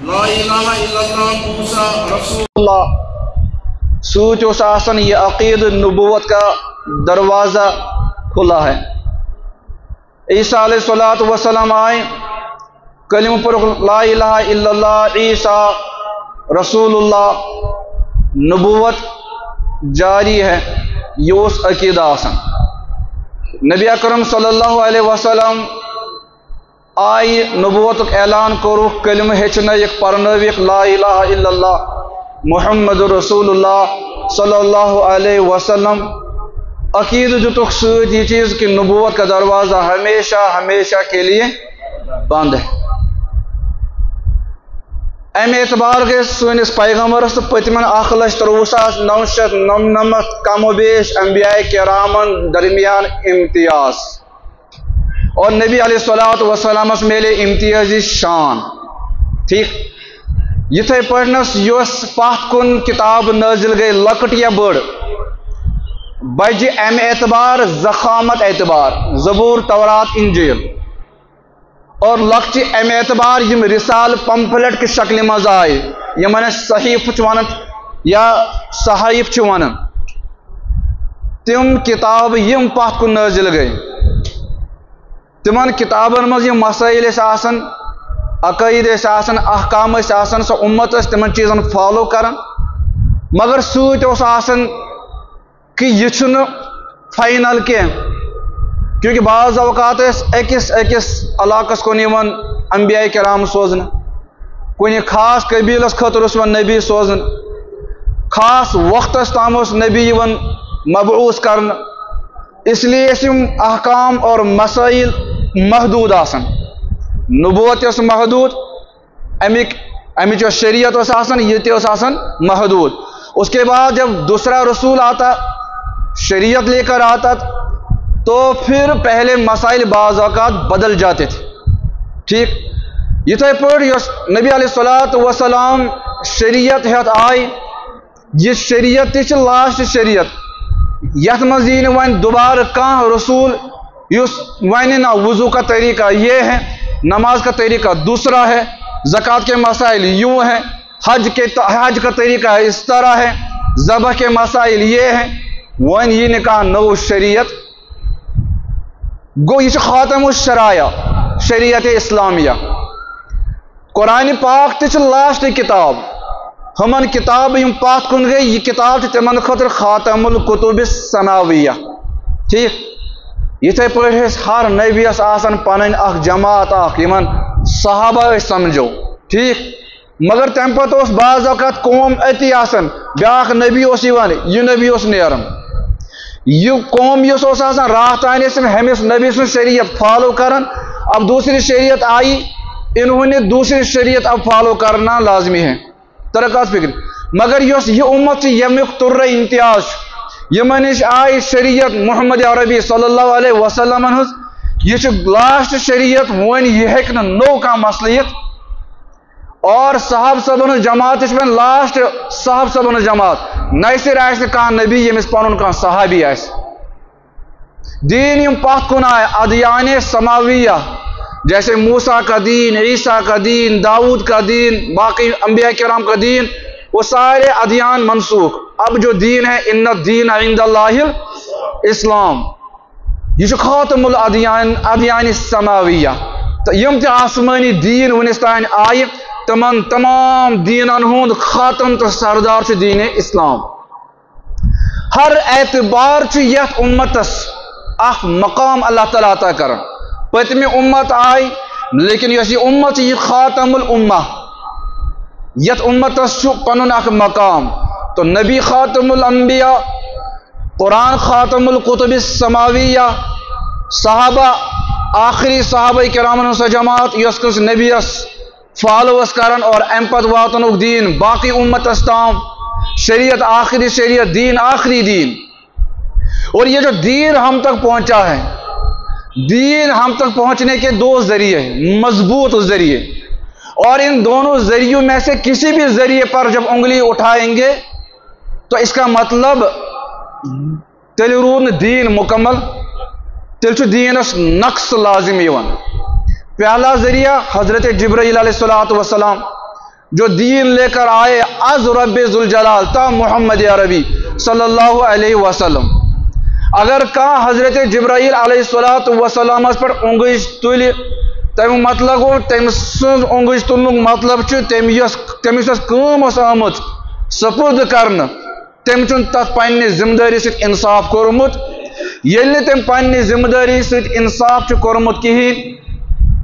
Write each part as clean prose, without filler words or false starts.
لا الہ الا اللہ موسیٰ رسول اللہ سوچ اس آسن یہ عقید نبوت کا دروازہ کھلا ہے. عیسیٰ علیہ السلام آئے کلمہ پر لا الہ الا اللہ عیسیٰ رسول اللہ نبوت جاری ہے. یہ اس عقیدہ آسن نبی اکرم صلی اللہ علیہ وسلم آئی نبوت اعلان کرو کلمہ ہچنک پرنوک لا الہ الا اللہ محمد رسول اللہ صلی اللہ علیہ وسلم. عقید دتک سۭتۍ یہ چیز کہ نبوت کا دروازہ ہمیشہ ہمیشہ کے لیے بند ہے. ام اعتبار گئی سنس پیغمبرس تو پتمن 1,63,999 کم و بیش انبیاء کرامن درمیان امتیاز اور نبی علیہ السلام میلے امتیازی شان. ٹھیک یتھے پڑھنس یس پتھ کن کتاب نازل گئی لکٹ یا بڑ بجہ ام اعتبار زخامت اعتبار زبور تورات انجیل اور لکچہ ام اعتبار یم رسال پمفلٹ کی شکل مز آئے یمن صحیف ونان یا صحائف ونان تم کتاب یم پتھ کن نازل گئی. تمن کتابن مز یم مسائل آسن عقائد آسن احکام آسن سو امت تمن چیزن فالو کران مگر سوت آسن کہ یہ چھن فائنل کی کیونکہ بعض اوقات اکس علاقس کن انبیاء کرام سوزن کن خاص قبیلس خاطر نبی سوزن خاص وقتس تام نبی مبعوث کرن اس لیے احکام اور مسائل محدود آسن. نبوت اس محدود امچ شریعت اس آسن یہ آسن محدود. اس کے بعد جب دوسرا رسول آتا شریعت لے کر آتا تو پھر پہلے مسائل بعض اوقات بدل جاتے تھے. ٹھیک یتھے پٲٹھۍ یس نبی علیہ السلام شریعت ہتھ آئی یہ شریعت تہ لاسٹ شریعت یتھ مز یی نہٕ وۄنۍ دوبارہ کانٛہہ رسول یس ونہِ نہ وضو کا طریقہ یہ ہے نماز کا طریقہ دوسرا ہے زکوٰۃ کے مسائل یوں ہیں حج کا طریقہ اس طرح ہے ذبح کے مسائل یہ ہیں ون یہ نکاح نو شریعت گو یہ خاتم الشرائع شریعت اسلامیہ. قرآن پاک تہ لاسٹ کتاب ہمن کتاب یم پاتھ کن گئی یہ کتاب تمن خاطر خاتم الکتب السماویہ. ٹھیک یتھے پٲٹھۍ ہر نبیس آسان پنن اخ جماعت اخ یمن صحابہ سمجھو. ٹھیک مگر تم پتہ اس بعض اوقات قوم اتی آسان بیاکھ نبی اس یوان یہ نبی اس نیران یہ قوم یس اس آسان راہ تانی ہمس نبی سن شریعت فالو کران اب دوسری شریعت آئی انہوں نے دوسری شریعت اب فالو کرنا لازمی ہے. ترکات فکر مگر یس یہ امت یمیک تر امتیاز یمن نش آئی شریعت محمد عربی صلی اللہ علیہ وسلم یہ لاسٹ شریعت ون یہ ہیکہ نو کانٛہہ مسلہت اور صاحب صبن جماعت لاسٹ صاحب صبن جماعت نیسر کانٛہہ نبی یمس پن کانٛہہ صحابی آس. دین یم پتھ کن آئے ادیان سماویہ جیسے موسیٰ کا دین عیسیٰ کا دین داؤد کا دین باقی انبیاء کرام کا دین وہ سارے ادیان منسوخ. اب جو دین ہے ان الدین عند اللہ اسلام یہ خاتم الادیان ادیان سماویہ. یم تہ آسمانی دین ونس تان آئے تمن تمام دینن ہند خاتم تو سردار دین اسلام. ہر اعتبار یت امتس اخ مقام اللہ تعالیٰ عطا کرن. پتمہ امت آئی لیکن یس یہ امت یہ خاتم الامہ یت امتس پنن اخ مقام تو نبی خاتم الانبیاء قرآن خاتم الکتب السماویہ صحابہ آخری صحابہ کرامن سا جماعت یس کس نبیس فالوس کرن اور ام پت واتن دین باقی امتس تام شریعت آخری شریعت دین آخری دین. اور یہ جو دین ہم تک پہنچا ہے دین ہم تک پہنچنے کے دو ذریعے ہیں مضبوط ذریعے اور ان دونوں ذریعوں میں سے کسی بھی ذریعے پر جب انگلی اٹھائیں گے تو اس کا مطلب تیل رود دین مکمل تیل دینس نقص لازم یوان. پہلا ذریعہ حضرت جبرائیل علیہ السلام जो दीन लेकर आए अज रब्बे जुल जलाल ता मोहम्मद अरबी सल्लल्लाहु अलैहि वसल्लम। अगर कहाँ हजरत जिब्राइल अलैहिस्सलातु वस्सलाम पर उंगज तुल तम मतलब गो तम उंगज तुल मतलब तमिस आमुत सपुर्द कर तम तथ पन्ने जिम्मेदारी सत इंसाफ कोरमुत। येल तम पन्ने जिम्मेदारी सत इंसाफ कोरमुत कहीं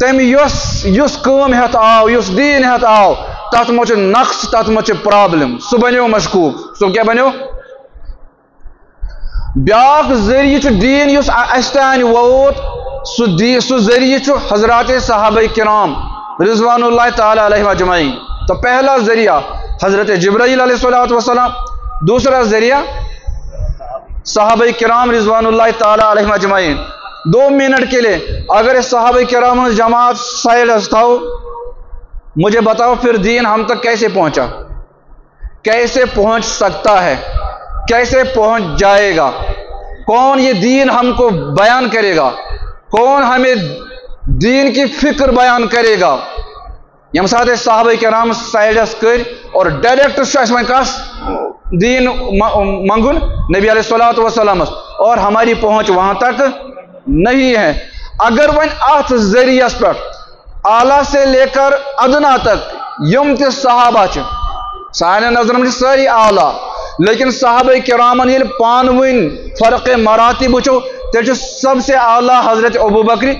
तम युस काम हेत आव युस दीन हेत आव तथ मो नक्स तथ मो प्रॉब्लम सह बनो मशकूक। सह क्या बनो? ब्याक जरिए दीन युस अस तान वोत सह जरिए हजरात सहाबा किराम रिजवानुल्लाह ताला अलैहिम अजमईन। तो पहला जरिया हजरत जिब्राइल अलैहिस्सलातु वस्सलाम, दूसरा जरिया सहाबा किराम रिजवानुल्लाह ताला अलैहिम अजमईन। 2 मिनट के लिए अगर सहाबा किराम जमात साइड हस्ताओ, मुझे बताओ फिर दीन हम तक कैसे पहुंचा, कैसे पहुंच सकता है, कैसे पहुंच जाएगा? कौन ये दीन हमको बयान करेगा? कौन हमें दीन की फिक्र बयान करेगा? यम साथ सहाबा किराम साइडस कर और डायरेक्ट कस दीन मंगुन नबी अलैहिस्सलातु वस्सलाम, और हमारी पहुंच वहां तक नहीं है। अगर वन अथ जरियस पर आला से लेकर अदना तक यम ते सहाबा सान नजर में सारी आला, लेकिन सहाबा किरामन ये पान वन फर्क मरातिब वचो तो सबसे आला हजरत अबू बकर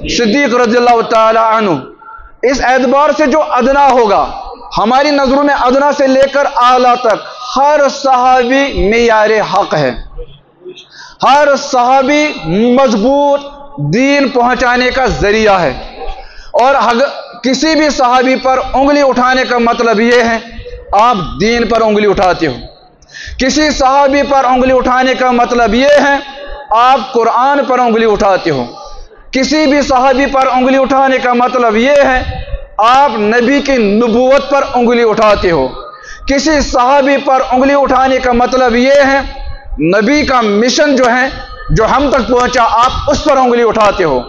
सिद्दीक रज़ियल्लाहु ताला अन्हु। इस एतबार से जो अदना होगा हमारी नजरों में अदना से लेकर आला तक हर सहाबी मेयार हक है, हर सहाबी मजबूत दीन पहुंचाने का जरिया है। और किसी भी सहाबी पर उंगली उठाने का मतलब यह है आप दीन पर उंगली उठाते हो। किसी सहाबी पर उंगली उठाने का मतलब यह है आप कुरान पर उंगली उठाते हो। किसी भी सहाबी पर उंगली उठाने का मतलब यह है आप नबी की नबूवत पर उंगली उठाते हो। किसी सहाबी पर उंगली उठाने का मतलब यह है नबी का मिशन जो है जो हम तक पहुंचा आप उस पर उंगली उठाते हो।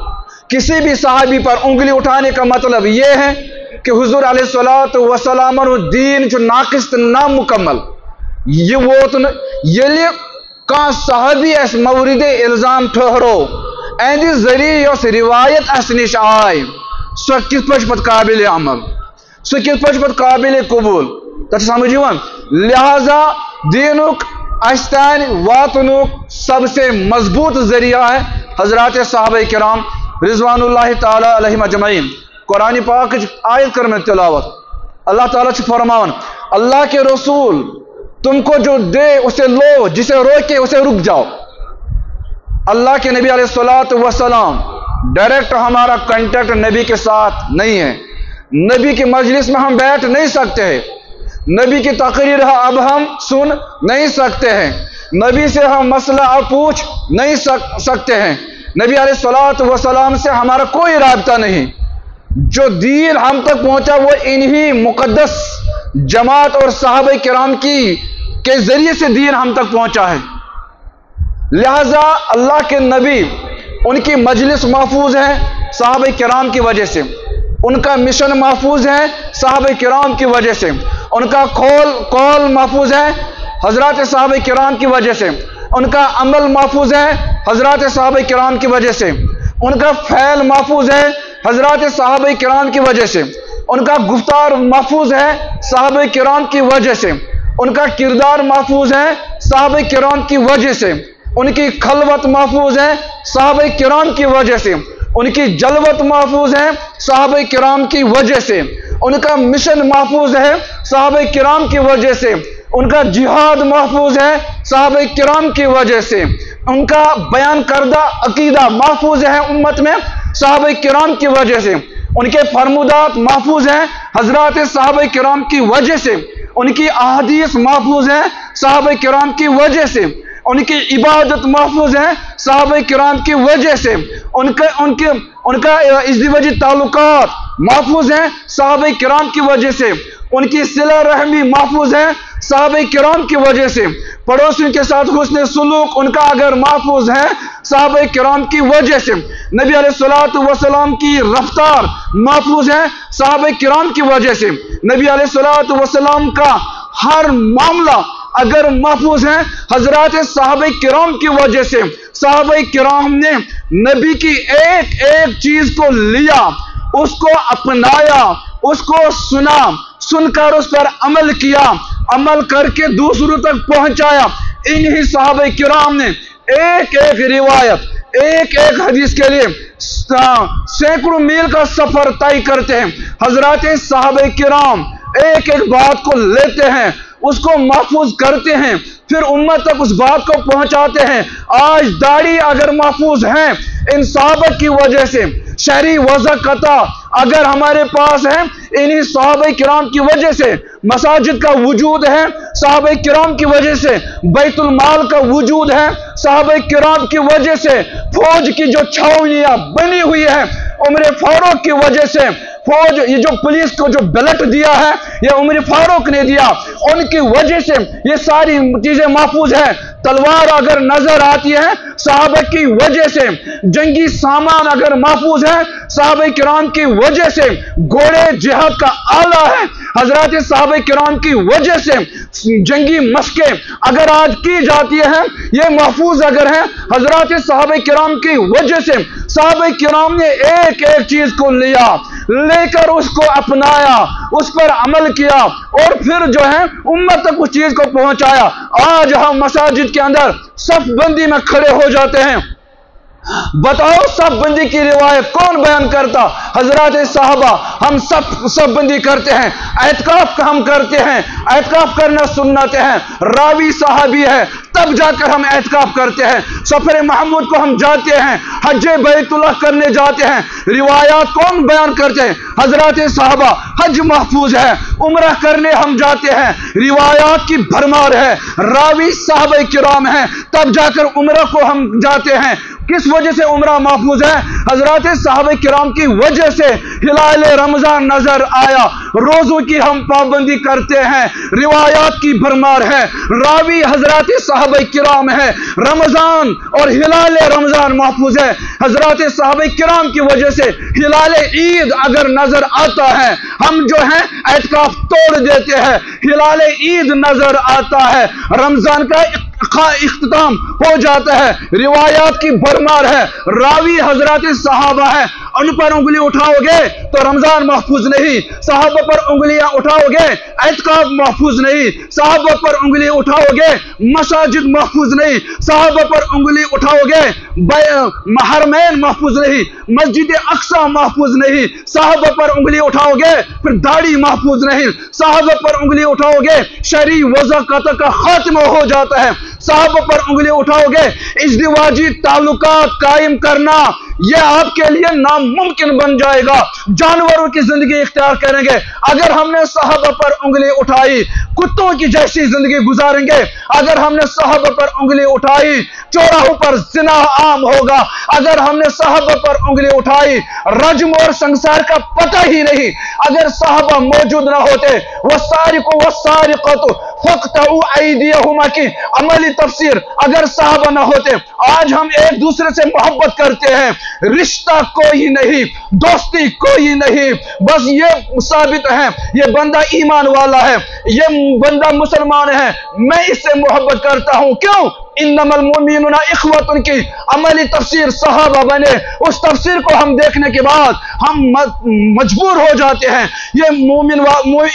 किसी भी सहाबी पर उंगली उठाने का मतलब यह है कि हुजूर अलैहिस्सलातु वस्सलाम दीन जो नाकिस नामुकम्मल ये वो तो ये कह सहाबी अस मवरिद इल्जाम ठहरो एंद जरिए यस रिवायत अस निश आय सो कित पत काबिल अमल, सो कित पत काबिल कबूल तथ समझ। लिहाजा दीनुक अस्तान वातनुक सबसे मजबूत जरिया है हजरात सहाबा किराम रिजवानुल्लाह ताला अलैहिम अजमईन। कुरान पाक आयत कर में तिलावत अल्लाह ताला से फरमान अल्लाह के रसूल तुमको जो दे उसे लो, जिसे रोके उसे रुक जाओ। अल्लाह के नबी अलैहिस्सलातु वस्सलाम डायरेक्ट हमारा कांटेक्ट नबी के साथ नहीं है। नबी की मजलिस में हम बैठ नहीं सकते हैं, नबी की तकरीर अब हम सुन नहीं सकते हैं, नबी से हम मसला अब पूछ नहीं सकते हैं। नबी अलैहिस्सलातु वस्सलाम से हमारा कोई राब्ता नहीं। जो दीन हम तक पहुंचा वो इन्हीं मुकद्दस जमात और सहाबा किराम के जरिए से दीन हम तक पहुंचा है। लिहाजा अल्लाह के नबी उनकी मजलिस महफूज है सहाबा किराम की वजह से, उनका मिशन महफूज है सहाबा किराम की वजह से, उनका कौल महफूज है हजरात सहाबा किराम की वजह से, उनका अमल महफूज है हजरात सहाबा किराम की वजह से, उनका फैल महफूज है हजरात सहाबा किराम की वजह से, उनका गुफ्तार महफूज है सहाबा किराम की वजह से, उनका किरदार महफूज है सहाबा किराम की वजह से, उनकी खलवत महफूज है सहाबा किराम की वजह से, उनकी जलवत महफूज है सहाबा किराम की वजह से, उनका मिशन महफूज है सहाबा किराम की वजह से, उनका जिहाद महफूज है सहाबा किराम की वजह से, उनका बयान करदा अकीदा महफूज है उम्मत में सहाबा किराम की वजह से, उनके फरमुदात महफूज हैं हजरात सहाबा किराम की वजह से, उनकी अहादीस महफूज है सहाबा किराम की वजह से, उनकी इबादत महफूज है सहाबा किराम की वजह से, उनका इज़्दिवाजी ताल्लुकात महफूज है सहाबा किराम की वजह से, उनकी सिला रहमी महफूज है सहाबा किराम की वजह से, पड़ोसियों के साथ हुस्न सुलूक उनका अगर महफूज है सहाबा किराम की वजह से, नबी अलैहिस्सलातु वस्सलाम की रफ्तार महफूज है صحابہ کرام کی وجہ سے نبی علیہ السلام کا ہر معاملہ اگر محفوظ ہے حضرات صحابہ کرام کی وجہ سے. صحابہ کرام نے نبی کی ایک ایک چیز کو لیا, اس کو اپنایا, اس کو سنا, سن کر اس پر عمل کیا, عمل کر کے دوسروں تک پہنچایا. انہی صحابہ کرام نے ایک ایک روایت, ایک ایک حدیث کے لیے سینکڑوں میل کا سفر طے کرتے ہیں. حضرات صحابہ کرام ایک ایک بات کو لیتے ہیں, اس کو محفوظ کرتے ہیں, پھر امت تک اس بات کو پہنچاتے ہیں. آج داڑھی اگر محفوظ ہے ان صحابہ کی وجہ سے, شرعی وضاحت اگر ہمارے پاس ہے انہی صحابہ کرام کی وجہ سے, مساجد کا وجود ہے صحابہ کرام کی وجہ سے, بیت المال کا وجود ہے صحابہ کرام کی وجہ سے, فوج کی جو چھاؤنیاں بنی ہوئی ہیں عمر فاروق کی وجہ سے, فوج یہ جو پولیس کو جو بیلٹ دیا ہے یہ عمر فاروق نے دیا, ان کی وجہ سے یہ ساری چیزیں محفوظ ہیں. تلوار اگر نظر آتی ہے صحابہ کی وجہ سے, جنگی سامان اگر محفوظ ہے صحابہ کرام کی وجہ سے, گھوڑے جہاد کا آلہ ہے حضرات صحابہ کرام کی وجہ سے, جنگی مشقیں اگر آج کی جاتی ہیں یہ محفوظ اگر ہیں حضرات صحابہ کرام کی وجہ سے. صحابہ کرام نے ایک ایک چیز کو لیا, لے کر اس کو اپنایا, اس پر عمل کیا, اور پھر جو ہے امت تک اس چیز کو پہنچایا. آج ہم مساجد کے اندر صف بندی میں کھڑے ہو جاتے ہیں, بتاؤ صف بندی کی روایت کون بیان کرتا؟ حضرات صحابہ. ہم صف بندی کرتے ہیں, اعتکاف ہم کرتے ہیں, اعتکاف کرنا سنت ہے, راوی صحابی ہے تب جا کر ہم اعتکاف کرتے ہیں. سفر محمود کو ہم جاتے ہیں, حج بیت اللہ کرنے جاتے ہیں, روایات کون بیان کرتے ہیں؟ حضرات صحابہ. حج محفوظ ہے, عمرہ کرنے ہم جاتے ہیں, روایات کی بھرمار ہے, راوی صحابہ کرام ہیں تب جا کر عمرہ کو ہم جاتے ہیں. کس وجہ سے عمرہ محفوظ ہے؟ حضرات صحابہ کرام کی وجہ سے ہلال رمضان نظر آیا, روزوں کی ہم پابندی کرتے ہیں, روایات کی بھرمار ہے, راوی حضرات صحابہ کرام ہے, رمضان اور ہلال رمضان محفوظ ہے. حضرات صحابہ کرام کی وجہ سے ہلال عید اگر نظر آتا ہے ہم جو ہے اعتکاف توڑ دیتے ہیں, ہلال عید نظر آتا ہے, رمضان کا اختتام ہو جاتا ہے, روایات کی بھرمار ہے, راوی حضرات صحابہ ہے, ان پر انگلی اٹھاؤ گے تو رمضان محفوظ نہیں, صحابہ پر انگلیاں اٹھاؤ گے اعتکاف محفوظ نہیں, صحابہ پر انگلی اٹھاؤ گے مساجد محفوظ نہیں, صحابہ پر انگلی اٹھاؤ گے حرمین محفوظ نہیں, مسجد اقصی محفوظ نہیں, صحابہ پر انگلی اٹھاؤ گے پھر داڑھی محفوظ نہیں, صحابہ پر انگلی اٹھاؤ گے شرعی وضاحت کا خاتمہ ہو جاتا ہے, صحابہ پر انگلی اٹھاؤ گے ازدواجی تعلقات قائم کرنا یہ آپ کے لیے ناممکن بن جائے گا, جانوروں کی زندگی اختیار کریں گے. اگر ہم نے صحابہ پر انگلی اٹھائی کتوں کی جیسی زندگی گزاریں گے, اگر ہم نے صحابہ پر انگلی اٹھائی چوراہوں پر زنا عام ہوگا, اگر ہم نے صحابہ پر انگلی اٹھائی رجم اور سنسار کا پتہ ہی نہیں, اگر صحابہ موجود نہ ہوتے والسارق والسارقۃ فاقطعوا ایدیہما کی عملی تفسیر اگر صحابہ نہ ہوتے, آج ہم ایک دوسرے سے محبت کرتے ہیں, رشتہ کوئی نہیں, دوستی کوئی نہیں, بس یہ ثابت ہے یہ بندہ ایمان والا ہے, یہ بندہ مسلمان ہے, میں اس سے محبت کرتا ہوں. کیوں؟ انما المؤمنون اخوۃ کی عملی تفسیر صحابہ بنے, اس تفسیر کو ہم دیکھنے کے بعد ہم مجبور ہو جاتے ہیں یہ مومن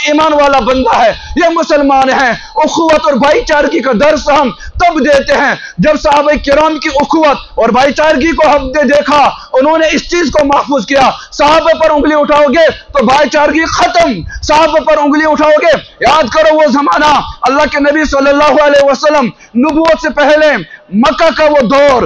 ایمان والا بندہ ہے, یہ مسلمان ہے. اخوت اور بھائی چارگی کا درس ہم تب دیتے ہیں جب صحابہ کرام کی اخوت اور بھائی چارگی کو ہم نے دیکھا, انہوں نے اس چیز کو محفوظ کیا. صحابہ پر انگلی اٹھاؤ گے تو بھائی چارگی ختم, صحابہ پر انگلی اٹھاؤ گے, یاد کرو وہ زمانہ اللہ کے نبی صلی اللہ علیہ وسلم نبوت سے پہلے مکہ کا وہ دور,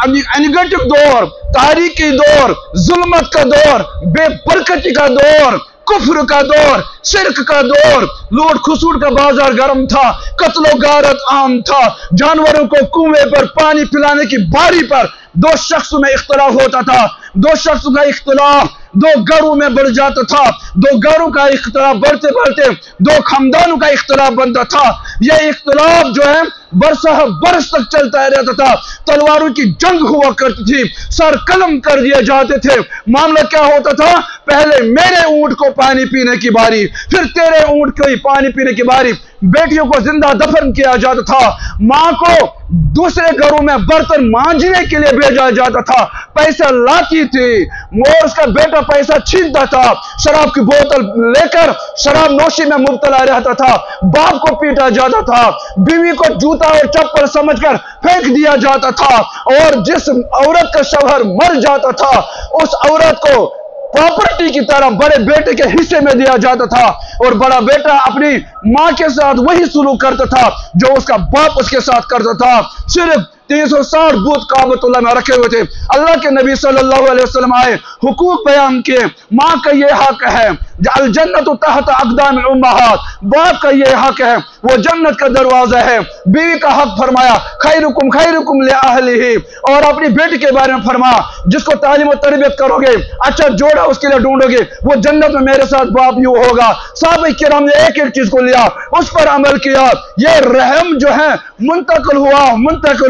انگیٹک دور, تاریکی دور, ظلمت کا دور, بے برکتی کا دور, کفر کا دور, شرک کا دور, لوٹ کھسوٹ کا بازار گرم تھا, قتل و غارت عام تھا, جانوروں کو کنویں پر پانی پلانے کی باری پر دو شخص میں اختلاف ہوتا تھا, دو شخص کا اختلاف دو گھروں میں بڑھ جاتا تھا, دو گھروں کا اختلاف بڑھتے بڑھتے دو خاندانوں کا اختلاف بنتا تھا. یہ اختلاف جو ہے बरसा बरस तक चलता रहता था। तलवारों की जंग हुआ करती थी, सर कलम कर दिए जाते थे। मामला क्या होता था, पहले मेरे ऊंट को पानी पीने की बारी, फिर तेरे ऊंट को पानी पीने की बारी। बेटियों को जिंदा दफन किया जाता था। मां को दूसरे घरों में बर्तन मांजने के लिए भेजा जाता था, पैसा लाती थी, वो उसका बेटा पैसा छीनता था, शराब की बोतल लेकर शराब नोशी में मुब्तला रहता था। बाप को पीटा जाता था, बीवी को जूता और चप्पल समझकर फेंक दिया जाता था, और जिस औरत का शौहर मर जाता था उस औरत को प्रॉपर्टी की तरह बड़े बेटे के हिस्से में दिया जाता था, और बड़ा बेटा अपनी मां के साथ वही सुलूक करता था जो उसका बाप उसके साथ करता था। सिर्फ 360 बूत काबतुल्लाह में रखे हुए थे। अल्लाह के नबी सल्लल्लाहु अलैहि वसल्लम आए, हुकूक बयान किए। मां का ये हक है, अल जन्नतु तहत अक़दामिल उम्महात, बाप का ये हक है, वो जन्नत का दरवाजा है। बीवी का हक फरमाया, खैरुकुम ले अहलिही, और अपनी बेटी के बारे में फरमाया, जिसको तालीम और तरबियत करोगे, अच्छा जोड़ा उसके लिए ढूंढोगे, वो जन्नत में मेरे साथ बाप यूं होगा। साहबे किराम ने एक एक चीज को लिया, उस पर अमल किया। ये रहम जो है मुंतकिल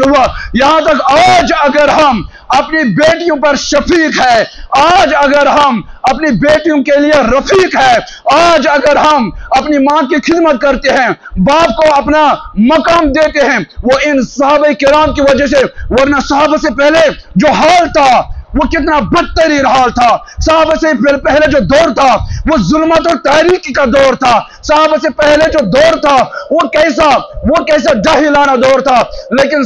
हुआ, यहां तक आज अगर हम अपनी बेटियों पर शफीक है, आज अगर हम अपनी बेटियों के लिए रफीक है, आज अगर हम अपनी मां की खिदमत करते हैं, बाप को अपना मकाम देते हैं, वो इन सहाबे किराम की वजह से। वरना सहाबा से पहले जो हाल था वो कितना बदतरीन हाल था। सहाबा से पहले जो दौर था वो जुल्मत और तारीकी का दौर था। सहाबा से पहले जो दौर था वो कैसा जाहिलाना दौर था। लेकिन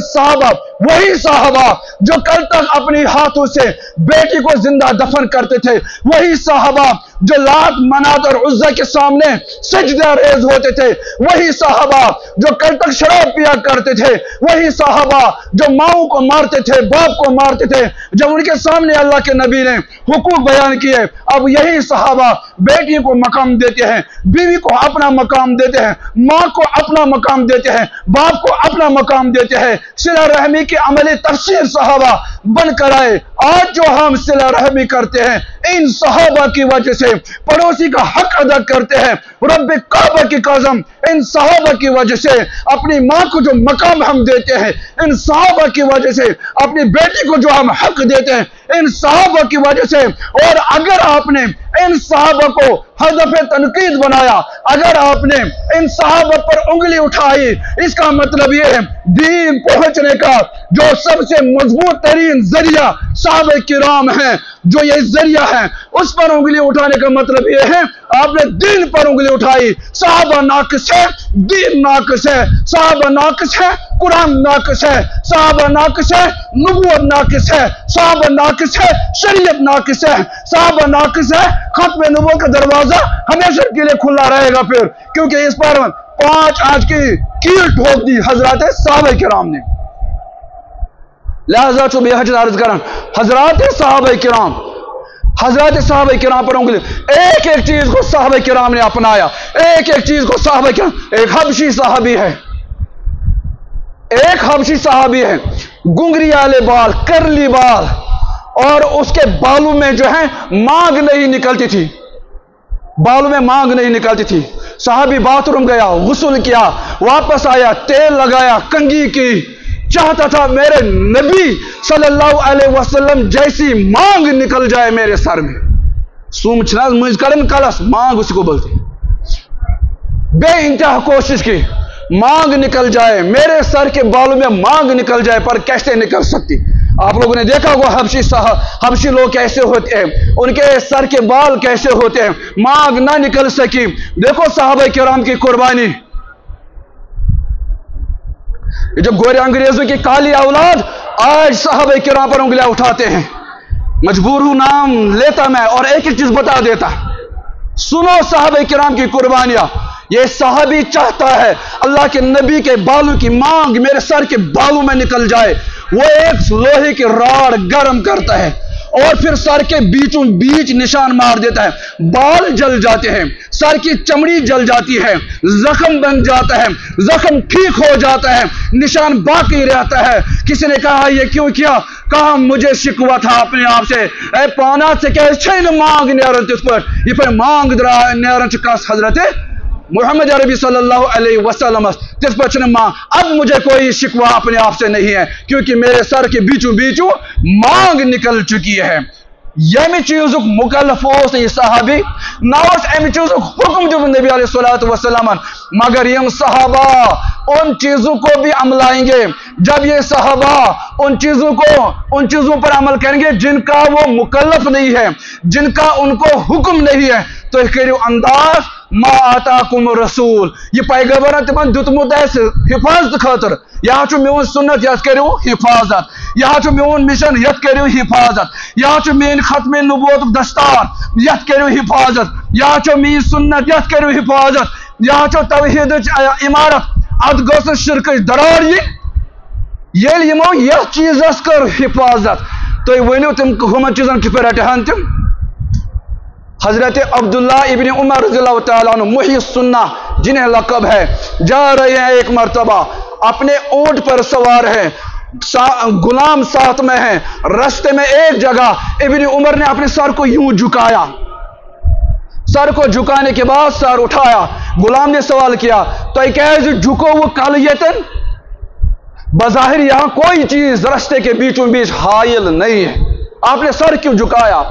वही साहबा जो कल तक अपनी हाथों से बेटी को जिंदा दफन करते थे, वही साहबा जो लात मनात और उज्जा के सामने सजदा रेज होते थे, वही साहबा जो कल तक शराब पिया करते थे, वही साहबा जो माओ को मारते थे, बाप को मारते थे, जब उनके सामने अल्लाह के नबी ने हुकूक बयान किए, अब यही साहबा बेटी को मकाम देते हैं, बीवी को अपना मकाम देते हैं, माँ को अपना मकाम देते हैं, बाप को अपना मकाम देते हैं। सिला रहमी की अमली तफसीर साहबा बनकर आए। आज जो हम सिला रहमी करते हैं, इन साहबा की वजह से पड़ोसी का हक अदा करते हैं। रब्बे काबा की कसम, इन साहबा की वजह से अपनी माँ को जो मकाम हम देते हैं, इन साहबा की वजह से अपनी बेटी को जो हम हक देते हैं, इन साहबा की वजह से। और अगर आपने इन साहबा को हदफ तनकीद बनाया, अगर आपने इन साहबा पर उंगली उठाई, इसका मतलब यह है दीन पहुंचने का जो सबसे मजबूत तरीन जरिया साहबे किराम है, जो ये जरिया है, उस पर उंगली उठाने का मतलब यह है आपने दीन पर उंगली उठाई। साहबा नाकिस है, दीन नाकिस है, साहबा नाकिस है, कुरान नाकिस है, साहबा नाकिस है, नबूवत नाकिस है, साहबा नाकिस है, शरीयत नाकिस है, साहबा नाकिस है। खत्म नबूवत का दरवाजा हमेशा के लिए खुला रहेगा फिर, क्योंकि इस पर 5 आज की कील ठोक दी हजरत साहबे किराम ने। लिहाजा तो बेहद अर्ज करन हजरत साहबे किराम पर उंगली, एक एक चीज को साहबे किराम ने अपनाया, एक एक चीज को साहबे किराम। एक हबशी साहबी है, गुंगरी वाले बाल, करली बाल, और उसके बालों में जो है मांग नहीं निकलती थी, बालों में मांग नहीं निकलती थी। साहबी बाथरूम गया, गुस्ल किया, वापस आया, तेल लगाया, कंघी की, चाहता था मेरे नबी सल्लल्लाहु अलैहि वसल्लम जैसी मांग निकल जाए मेरे सर में। सूमचना मुझ करन कलस मांग उसको बोलते, बेइंतहा कोशिश की मांग निकल जाए, मेरे सर के बालों में मांग निकल जाए, पर कैसे निकल सकती। आप लोगों ने देखा होगा हबशी लोग कैसे होते हैं, उनके सर के बाल कैसे होते हैं, मांग ना निकल सकी। देखो साहबा किराम की कुर्बानी, जो गोरे अंग्रेजों की काली औलाद आज साहबा किराम पर उंगलियां उठाते हैं। मजबूर हूं नाम लेता मैं और एक एक चीज बता देता। सुनो साहबा किराम की कुर्बानियां। ये साहबी चाहता है अल्लाह के नबी के बालों की मांग मेरे सर के बालों में निकल जाए। वो एक लोहे की राड गर्म करता है और फिर सर के बीचों बीच निशान मार देता है, बाल जल जाते हैं, सर की चमड़ी जल जाती है, जख्म बन जाता है, जख्म ठीक हो जाता है, निशान बाकी रहता है। किसी ने कहा ये क्यों किया? कहा मुझे शिकवा था अपने आप से, ए पाना से कैसे मांग न्यारन पर ये पर मांग दरा न्यारन कस हजरत मोहम्मद अरबी सल्लल्लाहु अलैहि वसल्लम तिस पर मां अब मुझे कोई शिकवा अपने आप से नहीं है, क्योंकि मेरे सर के बीचों बीचों मांग निकल चुकी है। यमि चीज़ुक मुकल्लफ ओस यह सहाबी ना अमि चीज़ुक हुक्म दिया नबी अलैहिस्सलातु वस्सलाम, मगर यम सहाबा उन चीज़ों को भी अमलाएंगे जब ये सहाबा उन चीज़ों पर अमल करेंगे जिनका वो मुकल्लफ नहीं है, जिनका उनको हुक्म नहीं है। तो करो अंदाज मा आताकुम रसूल, यह पैगंबर तिमन दुतमुत हिफाजत खातर, यहाँ मोन सुन्नत यथ करो हिफाजत, यहाँ मोन मिशन यथ करो हिफाजत, यहाँ मेन खत्म नबूवत दस्तार यथ करो हिफाजत, यहाँ मेन सुन्नत यथ करो हिफाजत, यहाँ तौहीद इमारत अत गो शिरक दरार ये यमो यह चीज कर हिफाजत। तो वनो तुम हम चीजन कि रटहन तुम। हजरत अब्दुल्ला इब्न उमर रज़ियल्लाहु तआला अन्हु मुही सुन्नाह जिन्हें लक़ब है, जा रहे हैं एक मर्तबा, अपने ऊंट पर सवार है, गुलाम साथ में है, रास्ते में एक जगह इब्न उमर ने अपने सर को यूं झुकाया, सर को झुकाने के बाद सर उठाया, गुलाम ने सवाल किया तो कैसे झुको वो कालियतन, बज़ाहिर यहां कोई चीज रास्ते के बीचों बीच हायल नहीं है, आपने सर क्यों झुकाया?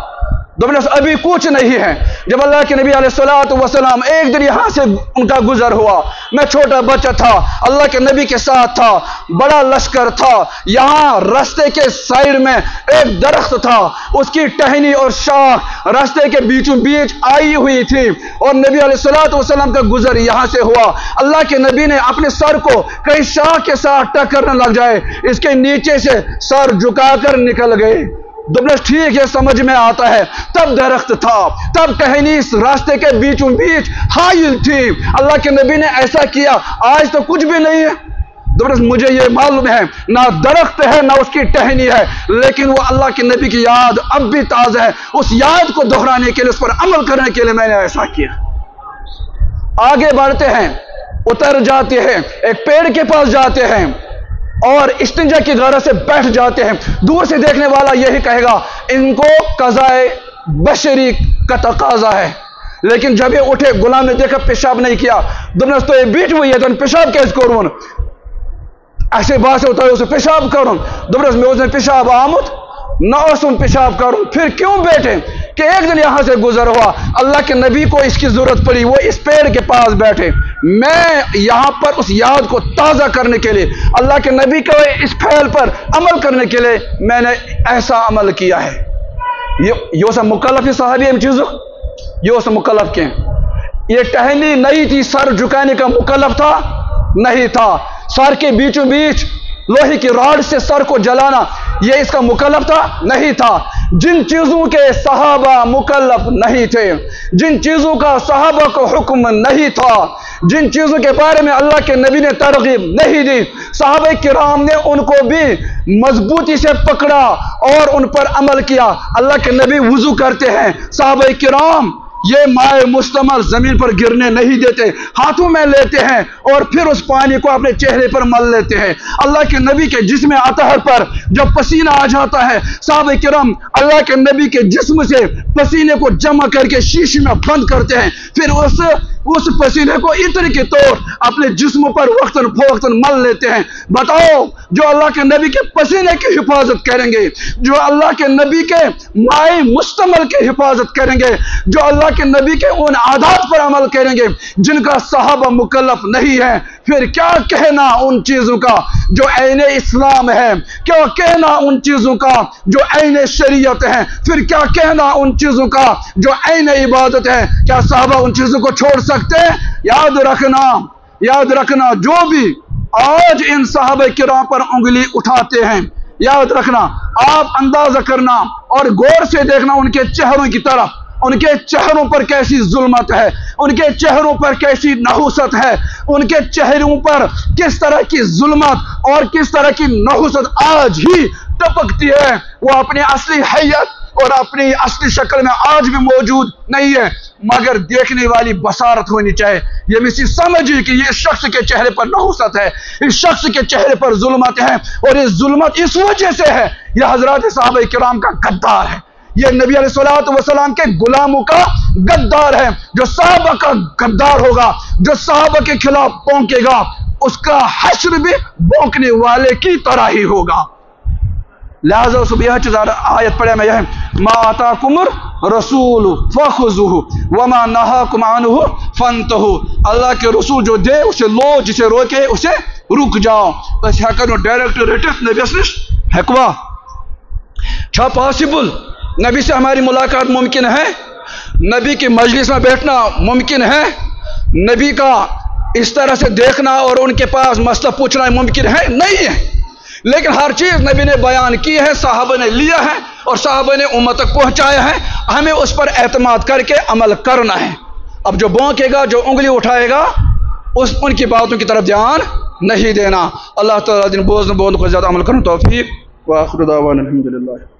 दोबारा अभी कुछ नहीं है। जब अल्लाह के नबी अलैहिस्सलातु वस्सलाम एक दिन यहाँ से उनका गुजर हुआ, मैं छोटा बच्चा था, अल्लाह के नबी के साथ था, बड़ा लश्कर था, यहाँ रास्ते के साइड में एक दरख्त था, उसकी टहनी और शाख रास्ते के बीचों बीच आई हुई थी और नबी अलैहिस्सलातु वस्सलाम का गुजर यहाँ से हुआ। अल्लाह के नबी ने अपने सर को कहीं शाख के साथ टक्कर न लग जाए इसके नीचे से सर झुकाकर निकल गए। दुबला ठीक है, समझ में आता है, तब दरख्त था, तब टहनी इस रास्ते के बीचों बीच हाइल थी, अल्लाह के नबी ने ऐसा किया, आज तो कुछ भी नहीं है। दुबला मुझे ये मालूम है ना दरख्त है ना उसकी टहनी है, लेकिन वो अल्लाह के नबी की याद अब भी ताज़ा है, उस याद को दोहराने के लिए, उस पर अमल करने के लिए मैंने ऐसा किया। आगे बढ़ते हैं, उतर जाते हैं, एक पेड़ के पास जाते हैं और इस्तिंजा की गरज से बैठ जाते हैं। दूर से देखने वाला यही कहेगा इनको कज़ाए बशरी का तकाजा है, लेकिन जब ये उठे, गुलाम ने देखा पेशाब नहीं किया, दुनिया तो ये बीच हुई है तो पेशाब कैसे करूँ, ऐसे बात से उतारे उसे पेशाब करूँ, दुनिया में उसने पेशाब आमुद न उसने पेशाब करूँ, फिर क्यों बैठे कि एक दिन यहां से गुजर हुआ, अल्लाह के नबी को इसकी जरूरत पड़ी, वो इस पेड़ के पास बैठे, मैं यहां पर उस याद को ताज़ा करने के लिए, अल्लाह के नबी के इस फ़ैल पर अमल करने के लिए मैंने ऐसा अमल किया है। यो सब मुकल्लफ सहाबी इन चीज़ों, यो सब मुकल्लफ के, ये टहनी नहीं थी, सर झुकाने का मुकल्लफ था नहीं था, सर के बीचों बीच लोहे की रॉड से सर को जलाना ये इसका मुकल्लफ था नहीं था। जिन चीजों के सहाबा मुकल्लफ नहीं थे, जिन चीजों का सहाबा को हुक्म नहीं था, जिन चीजों के बारे में अल्लाह के नबी ने तरगीब नहीं दी, सहाबा किराम ने उनको भी मजबूती से पकड़ा और उन पर अमल किया। अल्लाह के नबी वुजू करते हैं, सहाबा किराम ये माए मुस्तमल जमीन पर गिरने नहीं देते, हाथों में लेते हैं और फिर उस पानी को अपने चेहरे पर मल लेते हैं। अल्लाह के नबी के जिस्म अतहर पर जब पसीना आ जाता है, साहबे किराम अल्लाह के नबी के जिस्म से पसीने को जमा करके शीशी में बंद करते हैं, फिर उस पसीने को इत्र के तौर अपने जिस्म पर वक्तन फवक्तन मल लेते हैं। बताओ, जो अल्लाह के नबी के पसीने की हिफाजत करेंगे, जो अल्लाह के नबी के माए मुस्तमल की हिफाजत करेंगे, जो अल्लाह के नबी के उन आदात पर अमल करेंगे जिनका सहाबा मुकल्लफ नहीं है, फिर क्या कहना उन चीजों का जो ऐने इस्लाम है, क्या कहना उन चीजों का जो ऐने शरीयत है, फिर क्या कहना उन चीजों का जो ऐने इबादत है। क्या सहाबा उन चीजों को छोड़ सकते हैं? याद रखना जो भी आज इन सहाबा किराम पर उंगली उठाते हैं, याद रखना, आप अंदाजा करना और गौर से देखना उनके चेहरों की तरफ, उनके चेहरों पर कैसी जुल्मत है, उनके चेहरों पर कैसी नहुसत है, उनके चेहरों पर किस तरह की जुल्मत और किस तरह की नहुसत आज ही टपकती है। वो अपनी असली हैयत और अपनी असली शक्ल में आज भी मौजूद नहीं है, मगर देखने वाली बसारत होनी चाहिए। ये मिसी समझिए कि ये शख्स के चेहरे पर नहुसत है, इस शख्स के चेहरे पर जुल्मत है, और ये जुल्मत इस वजह से है, यह हजरत साहबा किराम का गद्दार है, یہ نبی علیہ الصلوۃ والسلام کے غلاموں کا غدار ہے. جو صحابہ کا غدار ہوگا، جو صحابہ کے خلاف بونکے گا، اس کا حشر بھی بونکنے والے کی طرح ہی ہوگا. لہذا اس یہ چیز آیت پڑھے میں یہ ہے ما آتاکم الرسول فخذوه وما نهاکم عنه فانتهوا. اللہ کے رسول جو دے اسے لو، جسے روکے اسے رک جاؤ. بس ہیکن ڈائریکٹ رٹت نبی نش ہیکوا چھا پاسبل نبی سے ہماری ملاقات ممکن ہے؟ نبی کی مجلس میں بیٹھنا ممکن ہے؟ نبی کا اس طرح سے دیکھنا اور ان کے پاس مسئلہ پوچھنا ممکن ہے؟ نہیں ہے. لیکن ہر چیز نبی نے بیان کی ہے، صحابہ نے لیا ہے اور صحابہ نے امت تک پہنچایا ہے. ہمیں اس پر اعتماد کر کے عمل کرنا ہے. اب جو بونکے گا، جو انگلی اٹھائے گا، ان کی باتوں کی طرف دھیان نہیں دینا. اللہ تعالیٰ دن بوزن بول کو زیادہ عمل کرنا توفیق. وآخر دعوانا الحمدللہ.